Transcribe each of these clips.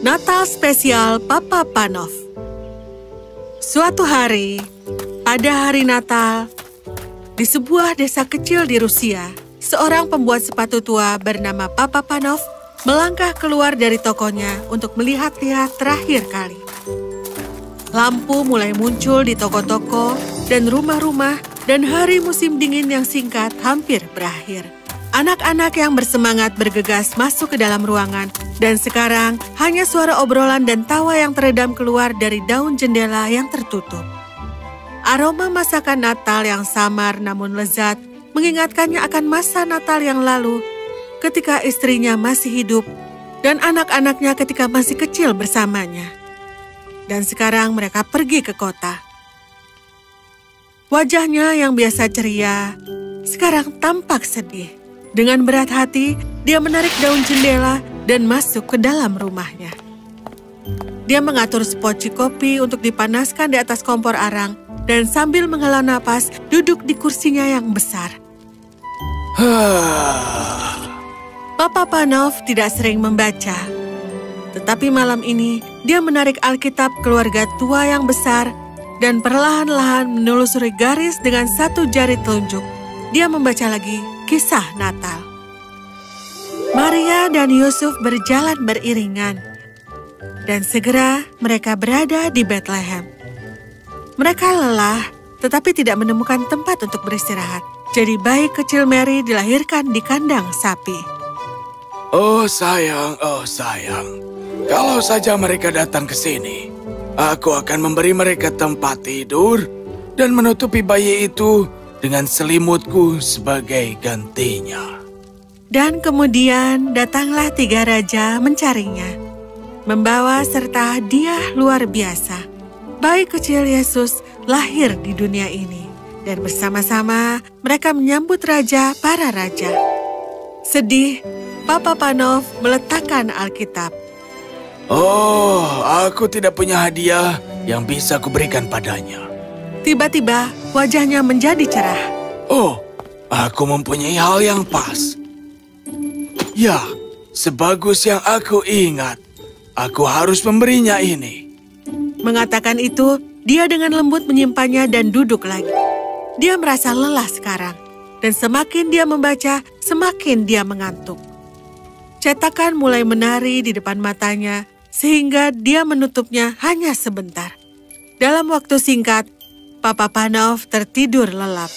Natal spesial Papa Panov. Suatu hari, pada hari Natal, di sebuah desa kecil di Rusia, seorang pembuat sepatu tua bernama Papa Panov melangkah keluar dari tokonya untuk melihat-lihat terakhir kali. Lampu mulai muncul di toko-toko dan rumah-rumah, dan hari musim dingin yang singkat hampir berakhir. Anak-anak yang bersemangat bergegas masuk ke dalam ruangan, dan sekarang hanya suara obrolan dan tawa yang teredam keluar dari daun jendela yang tertutup. Aroma masakan Natal yang samar namun lezat mengingatkannya akan masa Natal yang lalu ketika istrinya masih hidup dan anak-anaknya ketika masih kecil bersamanya. Dan sekarang mereka pergi ke kota. Wajahnya yang biasa ceria sekarang tampak sedih. Dengan berat hati, dia menarik daun jendela dan masuk ke dalam rumahnya. Dia mengatur sepoci kopi untuk dipanaskan di atas kompor arang dan sambil menghela napas duduk di kursinya yang besar. Papa Panov tidak sering membaca, tetapi malam ini dia menarik Alkitab keluarga tua yang besar dan perlahan-lahan menelusuri garis dengan satu jari telunjuk. Dia membaca lagi kisah Natal. Maria dan Yusuf berjalan beriringan, dan segera mereka berada di Bethlehem. Mereka lelah, tetapi tidak menemukan tempat untuk beristirahat. Jadi bayi kecil Mary dilahirkan di kandang sapi. Oh sayang, kalau saja mereka datang ke sini, aku akan memberi mereka tempat tidur dan menutupi bayi itu dengan selimutku sebagai gantinya. Dan kemudian datanglah 3 raja mencarinya, membawa serta hadiah luar biasa. Bayi kecil Yesus lahir di dunia ini, dan bersama-sama mereka menyambut raja para raja. Sedih, Papa Panov meletakkan Alkitab. Oh, aku tidak punya hadiah yang bisa kuberikan padanya. Tiba-tiba wajahnya menjadi cerah. Oh, aku mempunyai hal yang pas. Ya, sebagus yang aku ingat, aku harus memberinya ini. Mengatakan itu, dia dengan lembut menyimpannya dan duduk lagi. Dia merasa lelah sekarang, dan semakin dia membaca, semakin dia mengantuk. Cetakan mulai menari di depan matanya, sehingga dia menutupnya hanya sebentar. Dalam waktu singkat, Papa Panov tertidur lelap.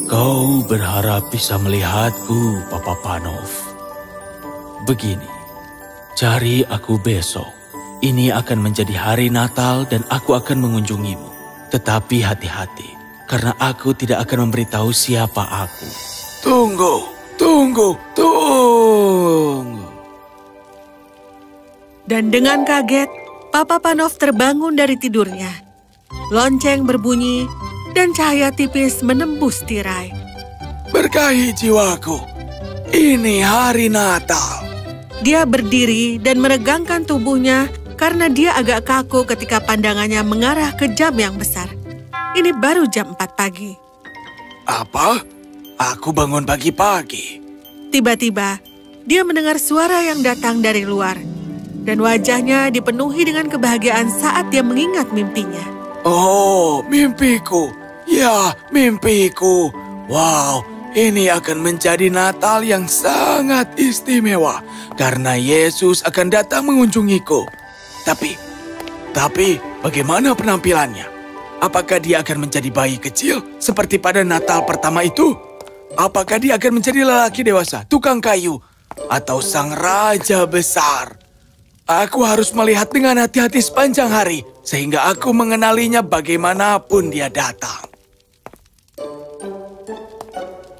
Kau berharap bisa melihatku, Papa Panov. Begini, cari aku besok. Ini akan menjadi hari Natal dan aku akan mengunjungimu. Tetapi hati-hati, karena aku tidak akan memberitahu siapa aku. Tunggu. Dan dengan kaget, Papa Panov terbangun dari tidurnya. Lonceng berbunyi dan cahaya tipis menembus tirai. Berkahi jiwaku, ini hari Natal. Dia berdiri dan meregangkan tubuhnya karena dia agak kaku ketika pandangannya mengarah ke jam yang besar. Ini baru jam 4 pagi. Apa? Aku bangun pagi-pagi. Tiba-tiba, dia mendengar suara yang datang dari luar, dan wajahnya dipenuhi dengan kebahagiaan saat dia mengingat mimpinya. Oh, mimpiku. Ya, mimpiku. Wow, ini akan menjadi Natal yang sangat istimewa karena Yesus akan datang mengunjungiku. Tapi bagaimana penampilannya? Apakah dia akan menjadi bayi kecil seperti pada Natal pertama itu? Apakah dia akan menjadi lelaki dewasa, tukang kayu, atau sang raja besar? Aku harus melihat dengan hati-hati sepanjang hari, sehingga aku mengenalinya bagaimanapun dia datang.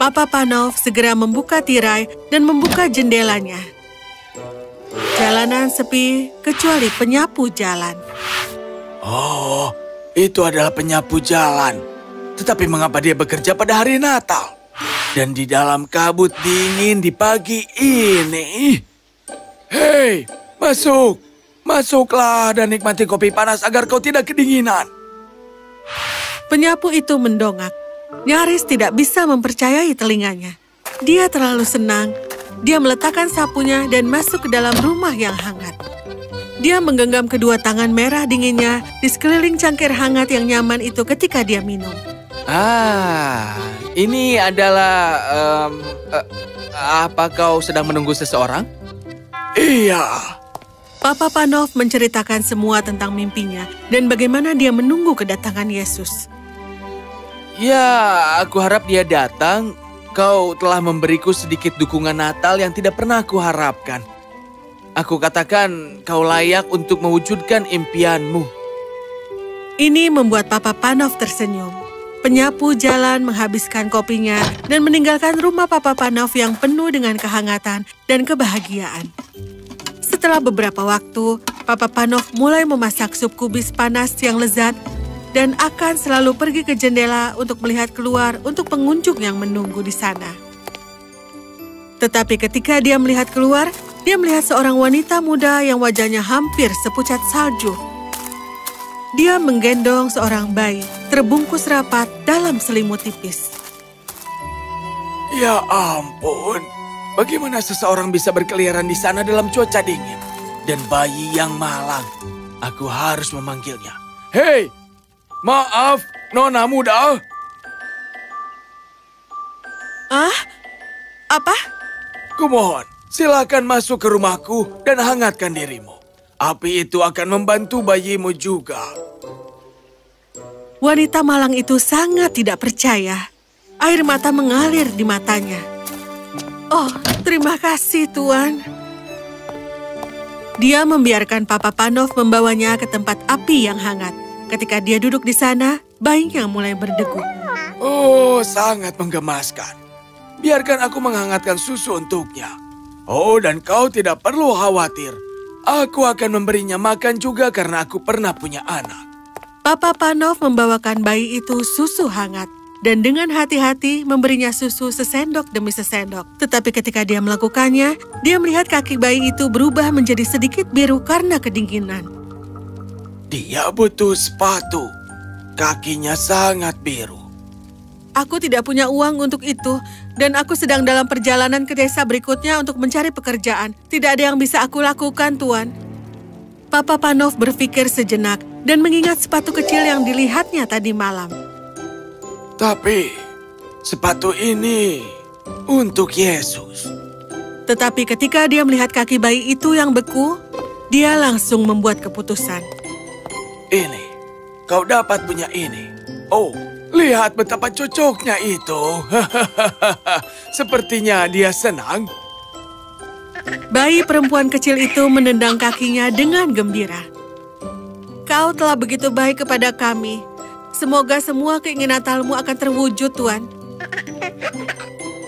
Papa Panov segera membuka tirai dan membuka jendelanya. Jalanan sepi kecuali penyapu jalan. Oh, itu adalah penyapu jalan. Tetapi mengapa dia bekerja pada hari Natal? Dan di dalam kabut dingin di pagi ini? Hei, masuklah dan nikmati kopi panas agar kau tidak kedinginan. Penyapu itu mendongak. Nyaris tidak bisa mempercayai telinganya. Dia terlalu senang Dia meletakkan sapunya dan masuk ke dalam rumah yang hangat. Dia menggenggam kedua tangan merah dinginnya di sekeliling cangkir hangat yang nyaman itu ketika dia minum. Ini adalah... apa kau sedang menunggu seseorang? Iya. Papa Panov menceritakan semua tentang mimpinya dan bagaimana dia menunggu kedatangan Yesus. Ya, aku harap dia datang. Kau telah memberiku sedikit dukungan Natal yang tidak pernah aku harapkan. Aku katakan kau layak untuk mewujudkan impianmu. Ini membuat Papa Panov tersenyum. Penyapu jalan menghabiskan kopinya dan meninggalkan rumah Papa Panov yang penuh dengan kehangatan dan kebahagiaan. Setelah beberapa waktu, Papa Panov mulai memasak sup kubis panas yang lezat dan akan selalu pergi ke jendela untuk melihat keluar untuk pengunjung yang menunggu di sana. Tetapi ketika dia melihat keluar, dia melihat seorang wanita muda yang wajahnya hampir sepucat salju. Dia menggendong seorang bayi terbungkus rapat dalam selimut tipis. Ya ampun, bagaimana seseorang bisa berkeliaran di sana dalam cuaca dingin? Dan bayi yang malang, aku harus memanggilnya. Hei, maaf, Nona muda. Apa? Kumohon, silakan masuk ke rumahku dan hangatkan dirimu. Api itu akan membantu bayimu juga. Wanita malang itu sangat tidak percaya. Air mata mengalir di matanya. Oh, terima kasih, Tuan. Dia membiarkan Papa Panov membawanya ke tempat api yang hangat. Ketika dia duduk di sana, bayinya mulai berdegup. Oh, sangat menggemaskan. Biarkan aku menghangatkan susu untuknya. Oh, dan kau tidak perlu khawatir. Aku akan memberinya makan juga karena aku pernah punya anak. Papa Panov membawakan bayi itu susu hangat dan dengan hati-hati memberinya susu sesendok demi sesendok. Tetapi ketika dia melakukannya, dia melihat kaki bayi itu berubah menjadi sedikit biru karena kedinginan. Dia butuh sepatu. Kakinya sangat biru. Aku tidak punya uang untuk itu dan aku sedang dalam perjalanan ke desa berikutnya untuk mencari pekerjaan. Tidak ada yang bisa aku lakukan, Tuan. Papa Panov berpikir sejenak dan mengingat sepatu kecil yang dilihatnya tadi malam. Tapi sepatu ini untuk Yesus. Tetapi ketika dia melihat kaki bayi itu yang beku, dia langsung membuat keputusan. Ini, kau dapat punya ini. Oh, lihat betapa cocoknya itu. Sepertinya dia senang. Bayi perempuan kecil itu menendang kakinya dengan gembira. Kau telah begitu baik kepada kami. Semoga semua keinginan Natalmu akan terwujud, Tuan.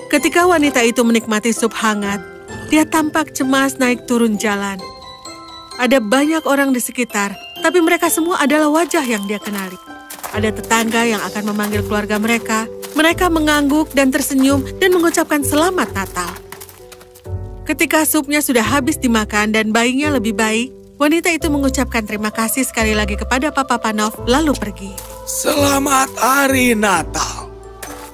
Ketika wanita itu menikmati sup hangat, dia tampak cemas naik turun jalan. Ada banyak orang di sekitar, tapi mereka semua adalah wajah yang dia kenali. Ada tetangga yang akan memanggil keluarga mereka. Mereka mengangguk dan tersenyum dan mengucapkan selamat Natal. Ketika supnya sudah habis dimakan dan bayinya lebih baik, wanita itu mengucapkan terima kasih sekali lagi kepada Papa Panov lalu pergi. Selamat Hari Natal.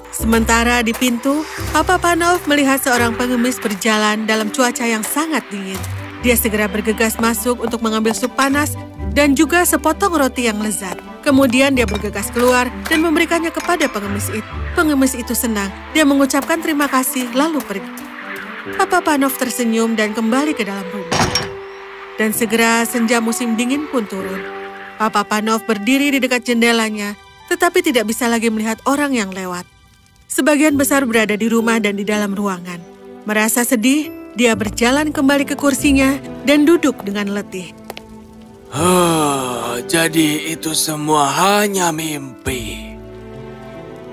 Sementara di pintu, Papa Panov melihat seorang pengemis berjalan dalam cuaca yang sangat dingin. Dia segera bergegas masuk untuk mengambil sup panas dan juga sepotong roti yang lezat. Kemudian dia bergegas keluar dan memberikannya kepada pengemis itu. Pengemis itu senang. Dia mengucapkan terima kasih lalu pergi. Papa Panov tersenyum dan kembali ke dalam rumah. Dan segera senja musim dingin pun turun. Papa Panov berdiri di dekat jendelanya, tetapi tidak bisa lagi melihat orang yang lewat. Sebagian besar berada di rumah dan di dalam ruangan. Merasa sedih, dia berjalan kembali ke kursinya dan duduk dengan letih. Jadi itu semua hanya mimpi.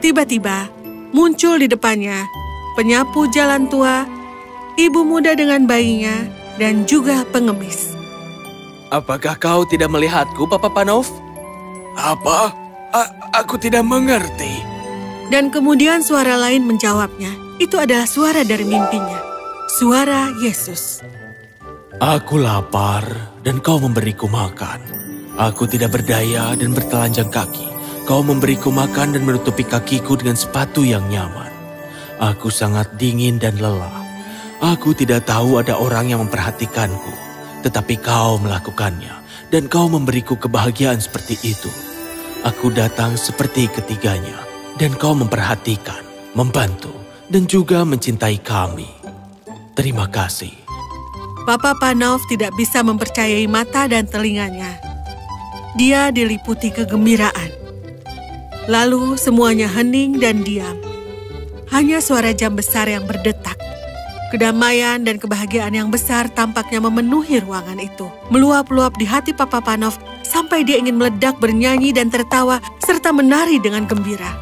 Tiba-tiba, muncul di depannya penyapu jalan tua, ibu muda dengan bayinya, dan juga pengemis. Apakah kau tidak melihatku, Papa Panov? Apa? Aku tidak mengerti. Dan kemudian suara lain menjawabnya. Itu adalah suara dari mimpinya. Suara Yesus. Aku lapar dan kau memberiku makan. Aku tidak berdaya dan bertelanjang kaki. Kau memberiku makan dan menutupi kakiku dengan sepatu yang nyaman. Aku sangat dingin dan lelah. Aku tidak tahu ada orang yang memperhatikanku, tetapi kau melakukannya, dan kau memberiku kebahagiaan seperti itu. Aku datang seperti ketiganya, dan kau memperhatikan, membantu, dan juga mencintai kami. Terima kasih. Papa Panov tidak bisa mempercayai mata dan telinganya. Dia diliputi kegembiraan. Lalu semuanya hening dan diam. Hanya suara jam besar yang berdetak. Kedamaian dan kebahagiaan yang besar tampaknya memenuhi ruangan itu. Meluap-luap di hati Papa Panov sampai dia ingin meledak bernyanyi dan tertawa serta menari dengan gembira.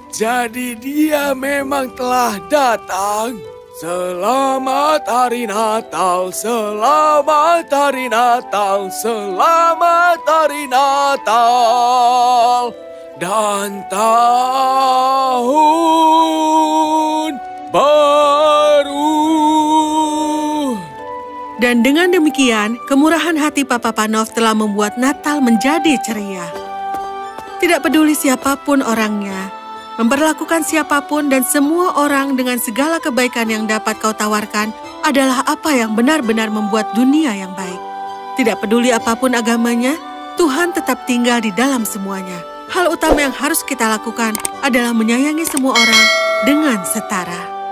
Jadi dia memang telah datang. Selamat Hari Natal, selamat Hari Natal, selamat Hari Natal. Dan tahun baru. Dan dengan demikian, kemurahan hati Papa Panov telah membuat Natal menjadi ceria. Tidak peduli siapapun orangnya, memperlakukan siapapun dan semua orang dengan segala kebaikan yang dapat kau tawarkan adalah apa yang benar-benar membuat dunia yang baik. Tidak peduli apapun agamanya, Tuhan tetap tinggal di dalam semuanya. Hal utama yang harus kita lakukan adalah menyayangi semua orang dengan setara.